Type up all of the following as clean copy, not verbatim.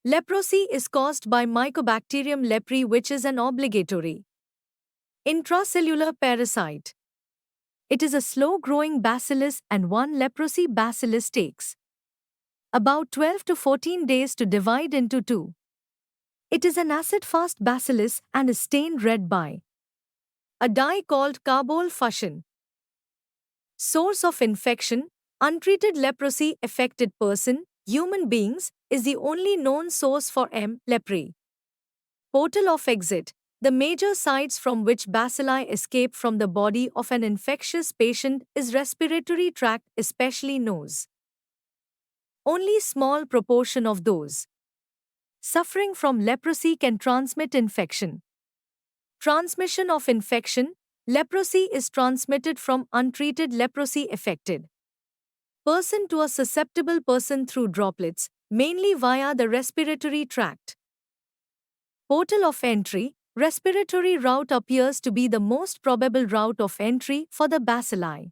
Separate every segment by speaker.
Speaker 1: Leprosy is caused by Mycobacterium leprae, which is an obligatory intracellular parasite. It is a slow-growing bacillus, and one leprosy bacillus takes about 12 to 14 days to divide into two. It is an acid-fast bacillus and is stained red by a dye called carbol fuchsin. Source of infection: untreated leprosy affected person, human beings, is the only known source for M. leprae. Portal of exit: the major sites from which bacilli escape from the body of an infectious patient is respiratory tract, especially nose. Only small proportion of those suffering from leprosy can transmit infection. Transmission of infection: leprosy is transmitted from untreated leprosy affected person to a susceptible person through droplets, mainly via the respiratory tract. Portal of entry: respiratory route appears to be the most probable route of entry for the bacilli.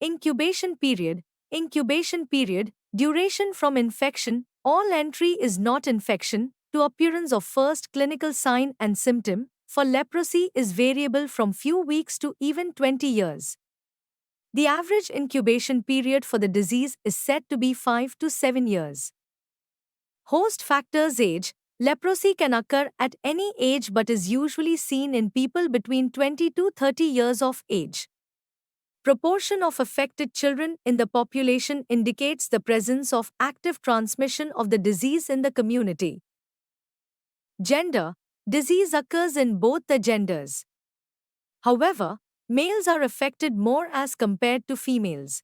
Speaker 1: Incubation period: duration from infection, all entry is not infection, to appearance of first clinical sign and symptom, for leprosy is variable from few weeks to even 20 years. The average incubation period for the disease is said to be 5 to 7 years. Host factors: age: leprosy can occur at any age but is usually seen in people between 20 to 30 years of age. Proportion of affected children in the population indicates the presence of active transmission of the disease in the community. Gender: disease occurs in both the genders. However, males are affected more as compared to females.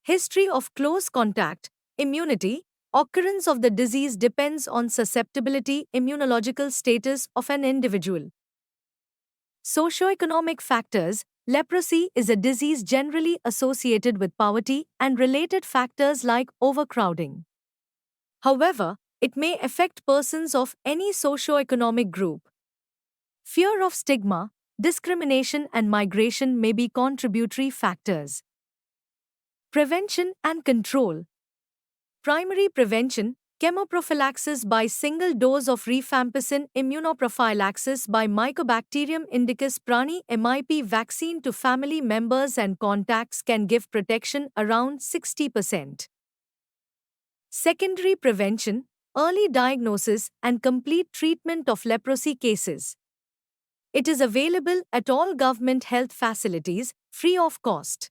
Speaker 1: History of close contact: immunity. Occurrence of the disease depends on susceptibility, immunological status of an individual. Socioeconomic factors: leprosy is a disease generally associated with poverty and related factors like overcrowding. However, it may affect persons of any socioeconomic group. Fear of stigma, discrimination, and migration may be contributory factors. Prevention and control: primary prevention: chemoprophylaxis by single dose of rifampicin, immunoprophylaxis by Mycobacterium indicus prani MIP vaccine to family members and contacts can give protection around 60%. Secondary prevention: early diagnosis and complete treatment of leprosy cases. It is available at all government health facilities, free of cost.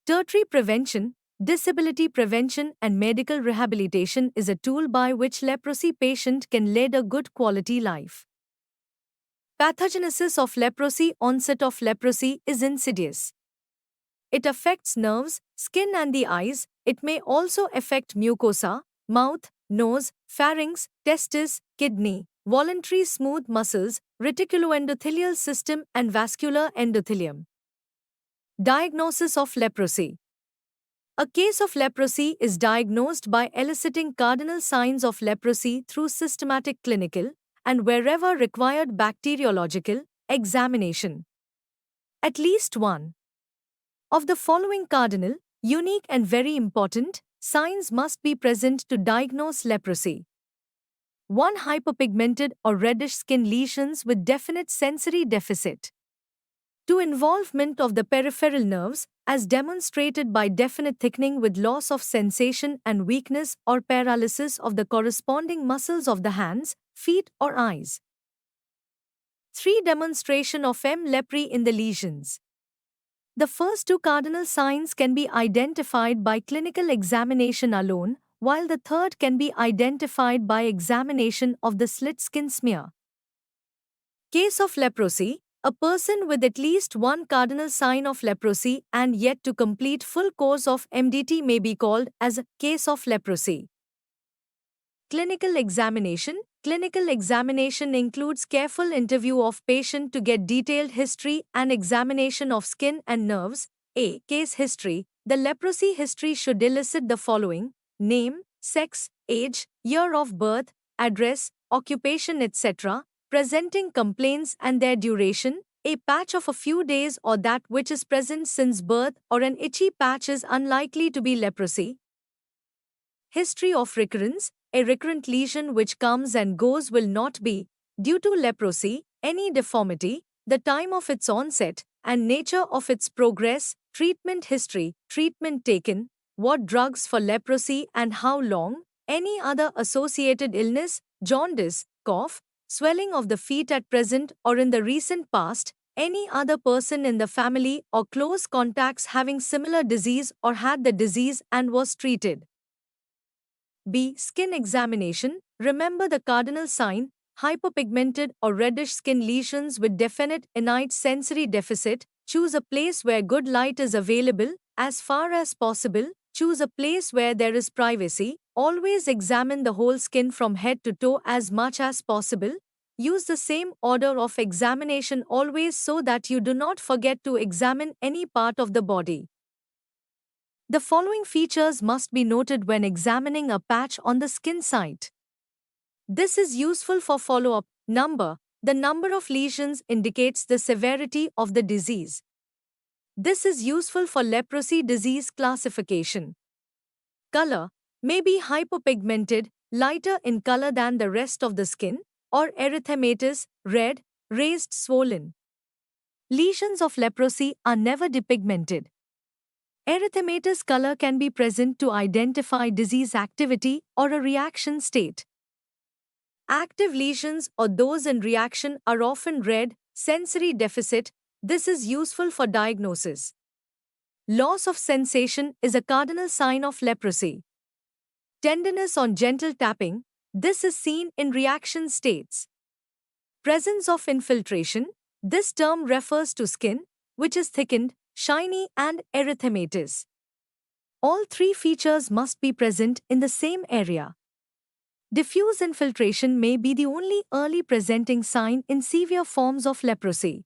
Speaker 1: Tertiary prevention: disability prevention and medical rehabilitation is a tool by which leprosy patient can lead a good quality life. Pathogenesis of leprosy: onset of leprosy is insidious. It affects nerves, skin and the eyes. It may also affect mucosa, mouth, nose, pharynx, testis, kidney, voluntary smooth muscles, reticuloendothelial system and vascular endothelium. Diagnosis of leprosy: a case of leprosy is diagnosed by eliciting cardinal signs of leprosy through systematic clinical and, wherever required, bacteriological examination. At least one of the following cardinal, unique and very important signs must be present to diagnose leprosy. 1. Hyperpigmented or reddish skin lesions with definite sensory deficit. 2. Involvement of the peripheral nerves, as demonstrated by definite thickening with loss of sensation and weakness or paralysis of the corresponding muscles of the hands, feet, or eyes. 3. Demonstration of M. leprae in the lesions. The first two cardinal signs can be identified by clinical examination alone, while the third can be identified by examination of the slit skin smear. Case of leprosy: a person with at least one cardinal sign of leprosy and yet to complete full course of MDT may be called as a case of leprosy. Clinical examination: clinical examination includes careful interview of patient to get detailed history and examination of skin and nerves. A. Case history: the leprosy history should elicit the following: name, sex, age, year of birth, address, occupation, etc., presenting complaints and their duration. A patch of a few days or that which is present since birth or an itchy patch is unlikely to be leprosy. History of recurrence: A recurrent lesion which comes and goes will not be, due to leprosy, any deformity, the time of its onset, and nature of its progress, treatment history, treatment taken, what drugs for leprosy and how long, any other associated illness, jaundice, cough, swelling of the feet at present or in the recent past, any other person in the family or close contacts having similar disease or had the disease and was treated. B. Skin examination. Remember the cardinal sign, hypopigmented or reddish skin lesions with definite innate sensory deficit. Choose a place where good light is available, as far as possible. Choose a place where there is privacy. Always examine the whole skin from head to toe as much as possible. Use the same order of examination always so that you do not forget to examine any part of the body. The following features must be noted when examining a patch on the skin site. This is useful for follow-up. Number. The number of lesions indicates the severity of the disease. This is useful for leprosy disease classification. Color. May be hypopigmented, lighter in color than the rest of the skin, or erythematous, red, raised swollen. Lesions of leprosy are never depigmented. Erythematous color can be present to identify disease activity or a reaction state. Active lesions or those in reaction are often red, sensory deficit. This is useful for diagnosis. Loss of sensation is a cardinal sign of leprosy. Tenderness on gentle tapping. This is seen in reaction states. Presence of infiltration. This term refers to skin, which is thickened, shiny and erythematous. All three features must be present in the same area. Diffuse infiltration may be the only early presenting sign in severe forms of leprosy.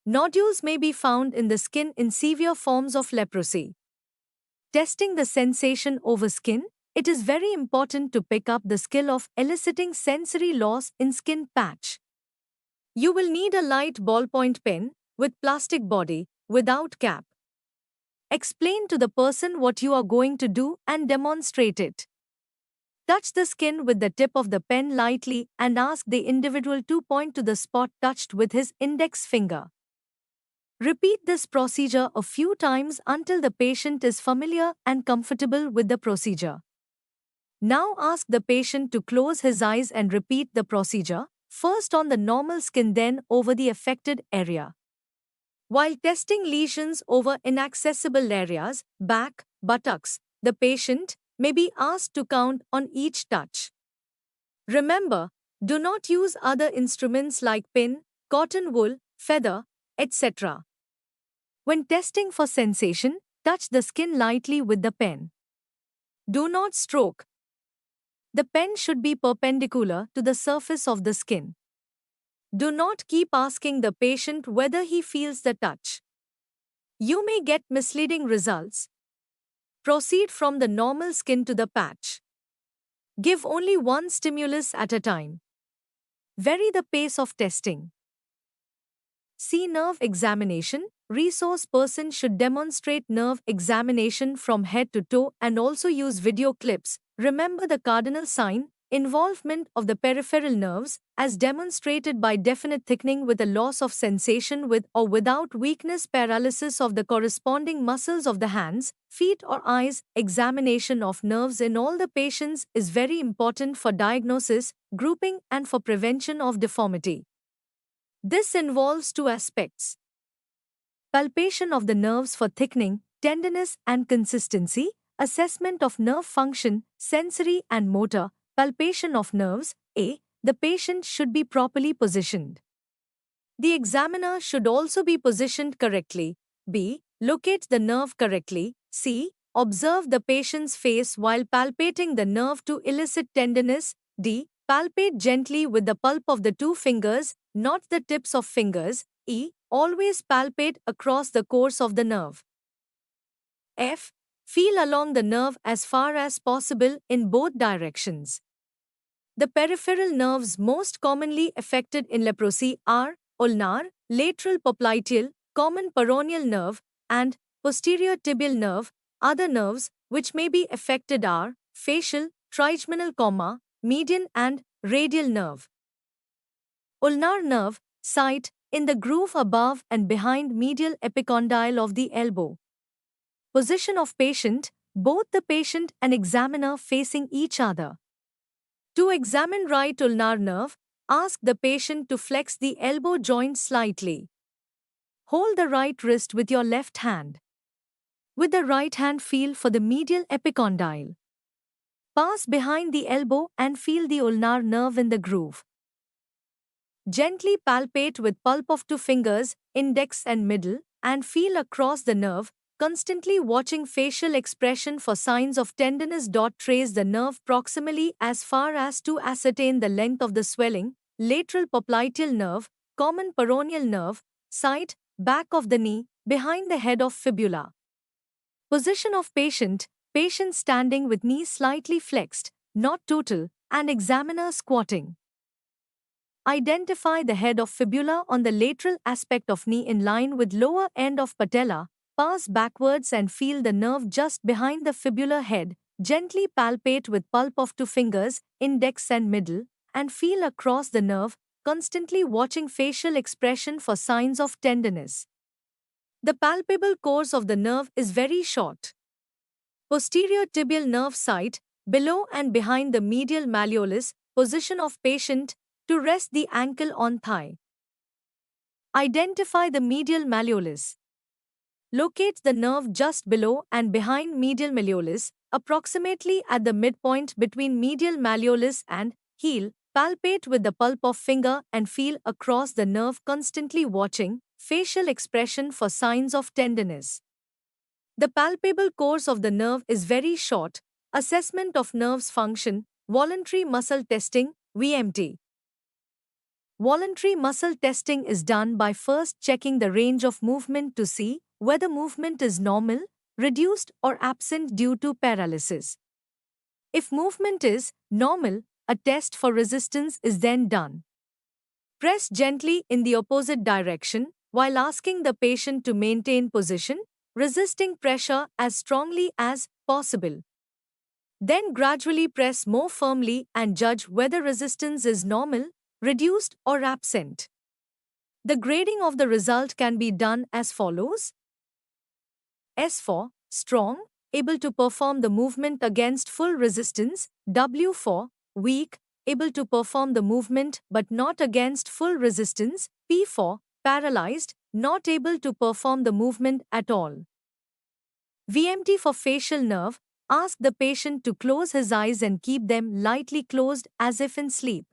Speaker 1: Nodules may be found in the skin in severe forms of leprosy. Testing the sensation over skin. It is very important to pick up the skill of eliciting sensory loss in skin patch. You will need a light ballpoint pen with plastic body, without cap. Explain to the person what you are going to do and demonstrate it. Touch the skin with the tip of the pen lightly and ask the individual to point to the spot touched with his index finger. Repeat this procedure a few times until the patient is familiar and comfortable with the procedure. Now ask the patient to close his eyes and repeat the procedure, first on the normal skin then over the affected area. While testing lesions over inaccessible areas, back, buttocks, the patient may be asked to count on each touch. Remember, do not use other instruments like pin, cotton wool, feather, etc. When testing for sensation, touch the skin lightly with the pen. Do not stroke. The pen should be perpendicular to the surface of the skin. Do not keep asking the patient whether he feels the touch. You may get misleading results. Proceed from the normal skin to the patch. Give only one stimulus at a time. Vary the pace of testing. See nerve examination. Resource person should demonstrate nerve examination from head to toe and also use video clips. Remember the cardinal sign, involvement of the peripheral nerves, as demonstrated by definite thickening with a loss of sensation with or without weakness, paralysis of the corresponding muscles of the hands, feet or eyes. Examination of nerves in all the patients is very important for diagnosis, grouping and for prevention of deformity. This involves two aspects. Palpation of the nerves for thickening, tenderness and consistency, assessment of nerve function, sensory and motor, palpation of nerves. A. The patient should be properly positioned. The examiner should also be positioned correctly. B. Locate the nerve correctly. C. Observe the patient's face while palpating the nerve to elicit tenderness. D. Palpate gently with the pulp of the two fingers, not the tips of fingers. E. Always palpate across the course of the nerve. F. Feel along the nerve as far as possible in both directions. The peripheral nerves most commonly affected in leprosy are ulnar, lateral popliteal, common peroneal nerve, and posterior tibial nerve. Other nerves which may be affected are facial, trigeminal comma, median and radial nerve. Ulnar nerve, site, in the groove above and behind medial epicondyle of the elbow. Position of patient, both the patient and examiner facing each other. To examine right ulnar nerve, ask the patient to flex the elbow joint slightly. Hold the right wrist with your left hand. With the right hand, feel for the medial epicondyle. Pass behind the elbow and feel the ulnar nerve in the groove. Gently palpate with pulp of two fingers, index and middle, and feel across the nerve, constantly watching facial expression for signs of tenderness. Trace the nerve proximally as far as to ascertain the length of the swelling, lateral popliteal nerve, common peroneal nerve, site, back of the knee, behind the head of fibula. Position of patient, patient standing with knee slightly flexed, not total, and examiner squatting. Identify the head of fibula on the lateral aspect of knee in line with lower end of patella. Pass backwards and feel the nerve just behind the fibular head. Gently palpate with pulp of two fingers, index and middle, and feel across the nerve, constantly watching facial expression for signs of tenderness. The palpable course of the nerve is very short. Posterior tibial nerve site, below and behind the medial malleolus. Position of patient, to rest the ankle on thigh. Identify the medial malleolus. Locate the nerve just below and behind medial malleolus, approximately at the midpoint between medial malleolus and heel. Palpate with the pulp of finger and feel across the nerve, constantly watching facial expression for signs of tenderness. The palpable course of the nerve is very short. Assessment of nerve's function, voluntary muscle testing, VMT. Voluntary muscle testing is done by first checking the range of movement to see whether movement is normal, reduced, or absent due to paralysis. If movement is normal, a test for resistance is then done. Press gently in the opposite direction while asking the patient to maintain position, resisting pressure as strongly as possible. Then gradually press more firmly and judge whether resistance is normal, reduced, or absent. The grading of the result can be done as follows. S for strong, able to perform the movement against full resistance. W for weak, able to perform the movement but not against full resistance. P for paralyzed, not able to perform the movement at all. VMT for facial nerve, ask the patient to close his eyes and keep them lightly closed as if in sleep.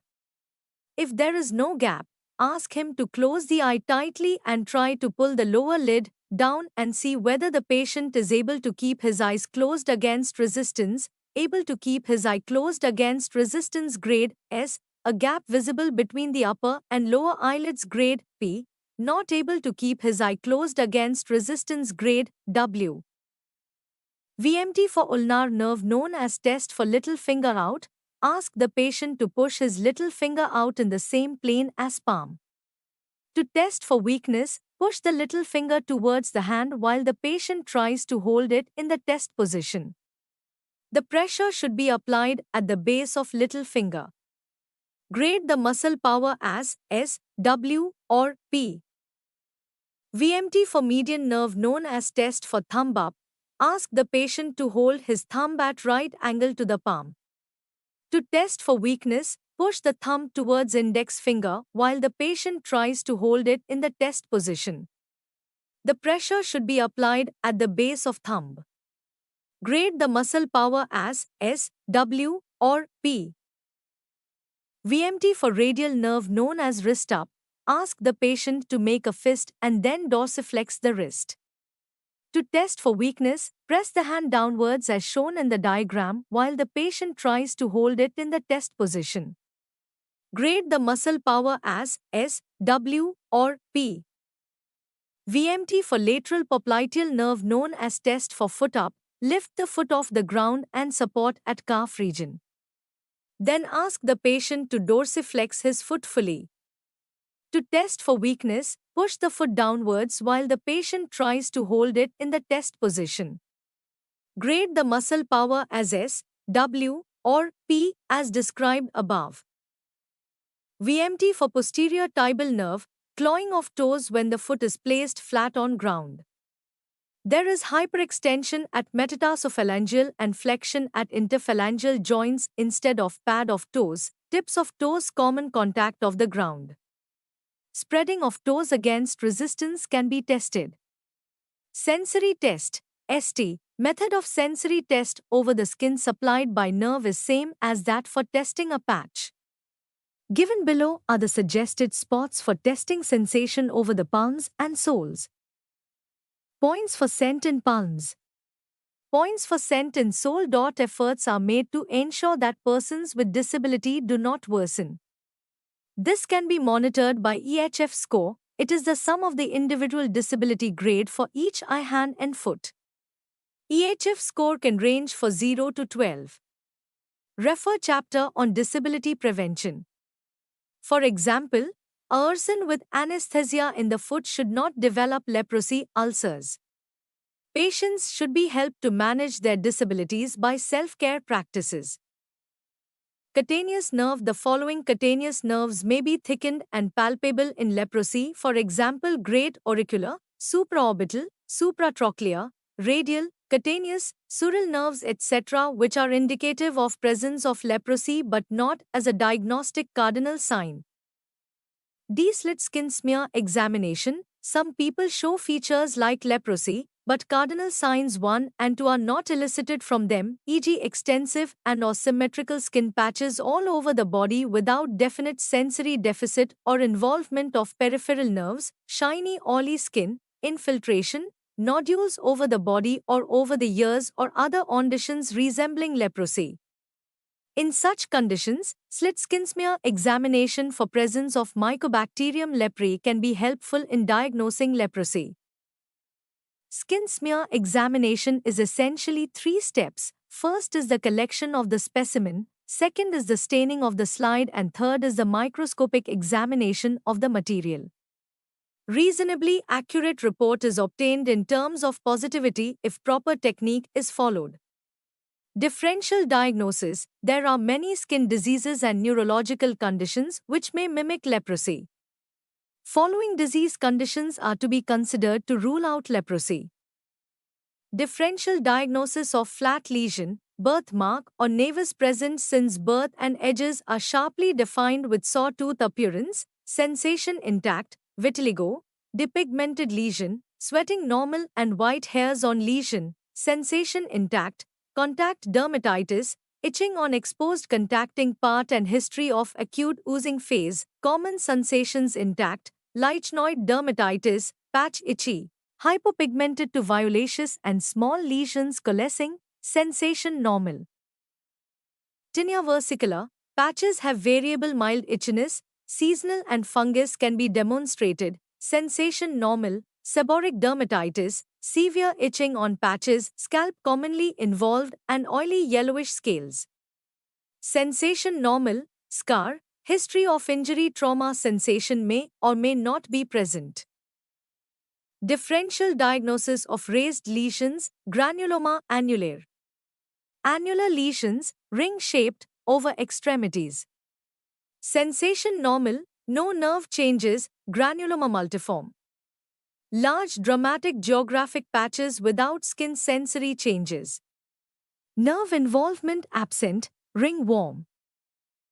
Speaker 1: If there is no gap, ask him to close the eye tightly and try to pull the lower lid down and see whether the patient is able to keep his eyes closed against resistance. Able to keep his eye closed against resistance. Grade S, a gap visible between the upper and lower eyelids. Grade P, not able to keep his eye closed against resistance. Grade W. VMT for ulnar nerve, known as test for little finger out. Ask the patient to push his little finger out in the same plane as palm. To test for weakness, push the little finger towards the hand while the patient tries to hold it in the test position. The pressure should be applied at the base of little finger. Grade the muscle power as S, W, or P. VMT for median nerve, known as test for thumb up. Ask the patient to hold his thumb at right angle to the palm. To test for weakness, push the thumb towards index finger while the patient tries to hold it in the test position. The pressure should be applied at the base of thumb. Grade the muscle power as S, W, or P. VMT for radial nerve, known as wrist up. Ask the patient to make a fist and then dorsiflex the wrist. To test for weakness, press the hand downwards as shown in the diagram while the patient tries to hold it in the test position. Grade the muscle power as S, W, or P. VMT for lateral popliteal nerve, known as test for foot up. Lift the foot off the ground and support at calf region. Then ask the patient to dorsiflex his foot fully. To test for weakness, push the foot downwards while the patient tries to hold it in the test position. Grade the muscle power as S, W, or P as described above. VMT for posterior tibial nerve, clawing of toes when the foot is placed flat on ground. There is hyperextension at metatarsophalangeal and flexion at interphalangeal joints instead of pad of toes, tips of toes common contact of the ground. Spreading of toes against resistance can be tested. Sensory test, ST, method of sensory test over the skin supplied by nerve is same as that for testing a patch. Given below are the suggested spots for testing sensation over the palms and soles. Points for scent in palms. Points for scent in sole. Efforts are made to ensure that persons with disability do not worsen. This can be monitored by EHF score. It is the sum of the individual disability grade for each eye, hand and foot. EHF score can range for 0 to 12. Refer chapter on disability prevention. For example, a person with anesthesia in the foot should not develop leprosy ulcers. Patients should be helped to manage their disabilities by self-care practices. Cutaneous nerve. The following cutaneous nerves may be thickened and palpable in leprosy, for example great auricular, supraorbital, supratrochlear, radial, cutaneous, sural nerves etc., which are indicative of presence of leprosy but not as a diagnostic cardinal sign. D-slit skin smear examination. Some people show features like leprosy, but cardinal signs 1 and 2 are not elicited from them, e.g. extensive and or symmetrical skin patches all over the body without definite sensory deficit or involvement of peripheral nerves, shiny oily skin, infiltration, nodules over the body or over the ears or other conditions resembling leprosy. In such conditions, slit skin smear examination for presence of Mycobacterium leprae can be helpful in diagnosing leprosy. Skin smear examination is essentially 3 steps. First is the collection of the specimen, second is the staining of the slide, and third is the microscopic examination of the material. Reasonably accurate report is obtained in terms of positivity if proper technique is followed. Differential diagnosis. There are many skin diseases and neurological conditions which may mimic leprosy. Following disease conditions are to be considered to rule out leprosy. Differential diagnosis of flat lesion, birthmark or nevus present since birth and edges are sharply defined with sawtooth appearance, sensation intact, vitiligo, depigmented lesion, sweating normal and white hairs on lesion, sensation intact, contact dermatitis, itching on exposed contacting part and history of acute oozing phase, common sensations intact, lichenoid dermatitis, patch itchy, hypopigmented to violaceous and small lesions coalescing, sensation normal. Tinea versicolor, patches have variable mild itchiness, seasonal and fungus can be demonstrated, sensation normal, seborrheic dermatitis, severe itching on patches, scalp commonly involved and oily yellowish scales. Sensation normal, scar, history of injury trauma sensation may or may not be present. Differential diagnosis of raised lesions, granuloma annulare. Annular lesions, ring-shaped, over extremities. Sensation normal, no nerve changes, granuloma multiforme. Large dramatic geographic patches without skin sensory changes. Nerve involvement absent, ringworm.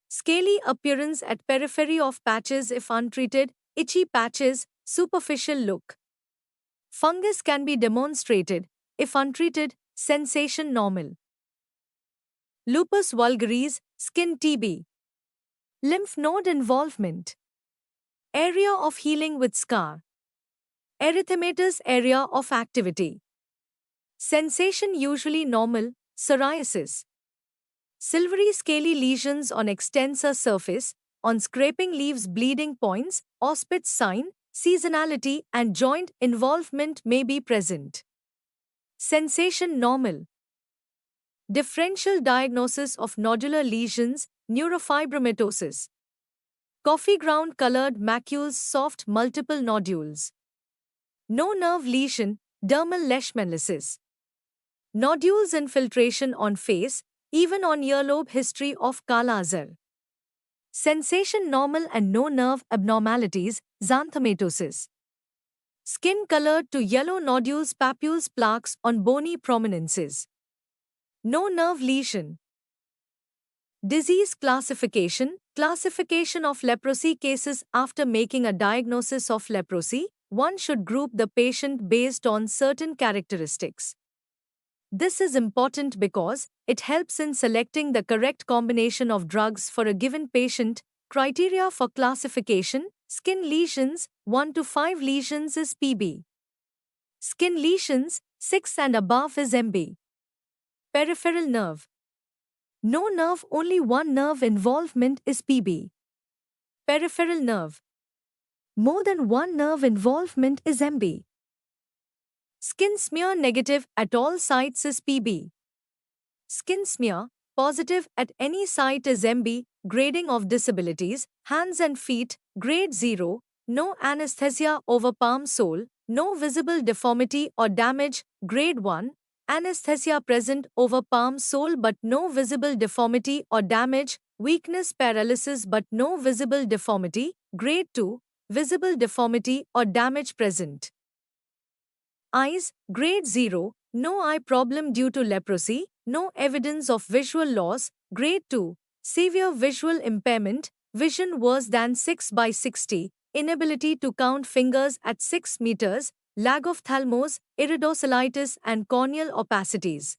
Speaker 1: Scaly appearance at periphery of patches if untreated, itchy patches, superficial look. Fungus can be demonstrated, if untreated, sensation normal. Lupus vulgaris, skin TB. Lymph node involvement. Area of healing with scar. Erythematous area of activity. Sensation usually normal, psoriasis. Silvery scaly lesions on extensor surface, on scraping leaves bleeding points, Auspitz sign, seasonality and joint involvement may be present. Sensation normal. Differential diagnosis of nodular lesions, neurofibromatosis. Coffee ground colored macules, soft multiple nodules. No nerve lesion, dermal leishmaniasis. Nodules infiltration on face, even on earlobe history of Kala Azar. Sensation normal and no nerve abnormalities, xanthomatosis. Skin colored to yellow nodules, papules, plaques on bony prominences. No nerve lesion. Disease classification. Classification of leprosy cases. After making a diagnosis of leprosy, one should group the patient based on certain characteristics. This is important because it helps in selecting the correct combination of drugs for a given patient. Criteria for classification: skin lesions, 1 to 5 lesions is PB. Skin lesions, 6 and above is MB. Peripheral nerve. No nerve, only one nerve involvement is PB. Peripheral nerve. More than one nerve involvement is MB. Skin smear negative at all sites is PB. Skin smear positive at any site is MB. Grading of disabilities: hands and feet, grade 0, no anesthesia over palm sole, no visible deformity or damage, grade 1, anesthesia present over palm sole but no visible deformity or damage, weakness, paralysis but no visible deformity, grade 2, visible deformity or damage present. Eyes, grade 0, no eye problem due to leprosy, no evidence of visual loss, grade 2, severe visual impairment, vision worse than 6 by 60, inability to count fingers at 6 meters, lag of thalamus, iridocylitis and corneal opacities.